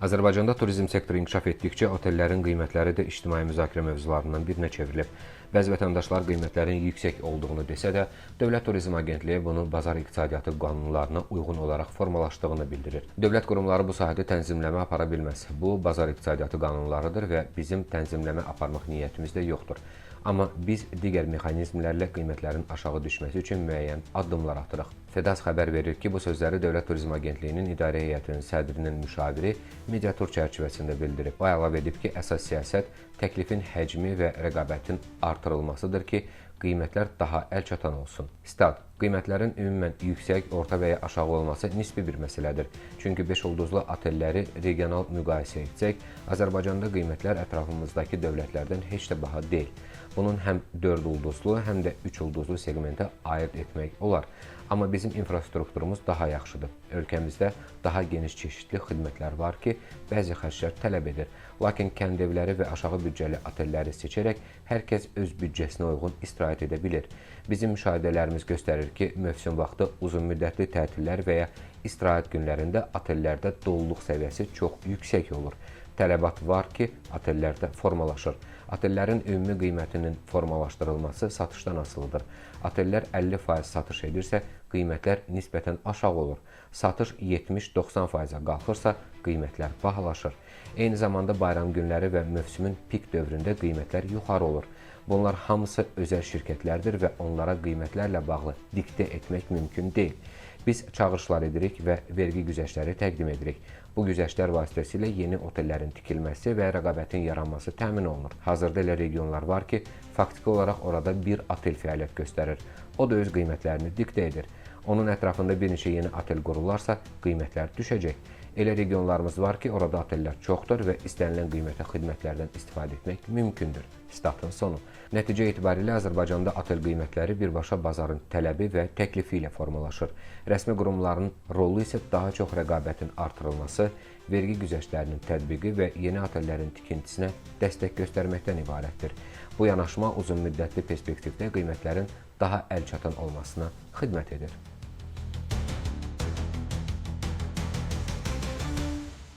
Azərbaycanda turizm sektoru inkişaf etdikcə otellərin qiymətləri də ictimai müzakirə mövzularından birinə çevrilib. Bəzi vətəndaşlar qiymətlərin yüksək olduğunu desə də, Dövlət Turizm Agentliyi bunu bazar iqtisadiyyatı qanunlarına uyğun olaraq formalaşdığını bildirir. Dövlət qurumları bu sahədə tənzimləmə apara bilməz. Bu, bazar iqtisadiyyatı qanunlarıdır və bizim tənzimləmə aparmaq niyyətimiz də yoxdur. Amma biz digər mexanizmlərlə qiymətlərin aşağı düşməsi üçün müəyyən addımlar atırıq. FEDAS xəbər verir ki, bu sözləri Dövlət Turizm Agentliyinin İdarə Heyətinin sədrinin müşaviri mediatur çərçivəsində bildirib. O əlavə edib ki, əsas siyasət təklifin həcmi və rəqabətin artırılmasıdır ki, qiymətlər daha əlçatan olsun. Stat: Qiymətlərin ümumən yüksək, orta və ya aşağı olması nisbi bir məsələdir. Çünki 5 ulduzlu otelləri regional müqayisə etsək, Azərbaycanda qiymətlər ətrafımızdakı dövlətlərdən heç də baha deyil. Bunun həm 4 ulduzlu, həm də 3 ulduzlu segmentə aid etmək olar. Amma bizim infrastrukturumuz daha yaxşıdır. Ölkəmizdə daha geniş çeşidli xidmətlər var ki, bəzi xərclər tələb edir. Lakin kəndevləri və aşağı büdcəli otelləri seçərək hər kəs öz büdcəsinə uyğun istirahət edə bilir. Bizim müşahidələrimiz göstərir ki, mövsüm vaxtı uzun müddətli tətillər və ya istirahət günlərində otellərdə doluluq səviyyəsi çox yüksək olur. Tələbat var ki, otellərdə formalaşır. Otellərin ümumi qiymətinin formalaşdırılması satışdan asılıdır. Otellər 50% satış edirsə, qiymətlər nisbətən aşağı olur. Satış 70-90%-a qalxırsa, qiymətlər bahalaşır. Eyni zamanda bayram günləri və mövsümün pik dövründə qiymətlər yuxarı olur. Bunlar hamısı özəl şirkətlərdir və onlara qiymətlərlə bağlı diktə etmək mümkün deyil. Biz çağırışlar edirik və vergi güzəştləri təqdim edirik. Bu güzəştlər vasitəsilə yeni otellərin tikilməsi və rəqabətin yaranması təmin olunur. Hazırda elə regionlar var ki, faktiki olaraq orada bir otel fəaliyyət göstərir. O da öz qiymətlərini diktə edir. Onun ətrafında bir neçə yeni otel qurularsa, qiymətlər düşəcək. Elə regionlarımız var ki, orada otellər çoxdur və istənilən qiymətə xidmətlərdən istifadə etmək mümkündür. Statın sonu. Nəticə etibarilə Azərbaycanda otel qiymətləri birbaşa bazarın tələbi və təklifi ilə formalaşır. Rəsmi qurumların rolu isə daha çox rəqabətin artırılması, vergi güzəştlərinin tətbiqi və yeni otellərin tikintisinə dəstək göstərməkdən ibarətdir. Bu yanaşma uzun müddətli perspektivdə qiymətlərin daha əlçatan olmasına xidmət edir.